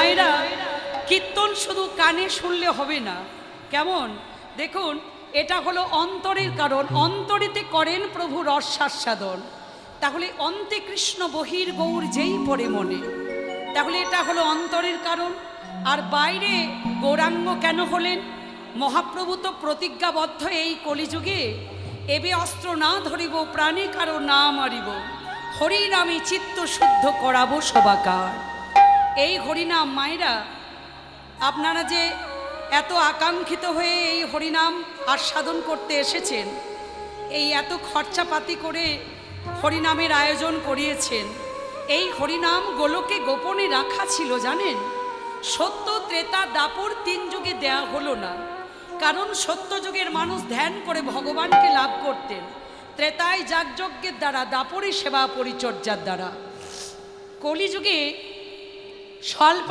মায়েরা, কীর্তন শুধু কানে শুনলে হবে না। কেমন দেখুন, এটা হলো অন্তরের কারণ, অন্তরেতে করেন প্রভু রসাস্বাদন। তাহলে অন্তে কৃষ্ণ বহির গৌর যেই পড়ে মনে, তাহলে এটা হলো অন্তরের কারণ। আর বাইরে গৌরাঙ্গ কেন হলেন? মহাপ্রভু তো প্রতিজ্ঞাবদ্ধ এই কলিযুগে, এবে অস্ত্র না ধরিব, প্রাণে কারো না মারিব, হরিনামে চিত্ত শুদ্ধ করাবো সবাকার। এই হরিনাম মায়েরা, আপনারা যে এত আকাঙ্ক্ষিত হয়ে এই হরিনাম আস্বাদন করতে এসেছেন, এই এত খরচাপাতি করে হরিনামের আয়োজন করিয়েছেন, এই হরিনাম গোলকে গোপনে রাখা ছিল জানেন। সত্য, ত্রেতা, দাপর তিন যুগে দেয়া হলো না, কারণ সত্য যুগের মানুষ ধ্যান করে ভগবানকে লাভ করতেন, ত্রেতায় যাগযজ্ঞের দ্বারা, দাপরে সেবা পরিচর্যার দ্বারা। কলিযুগে স্বল্প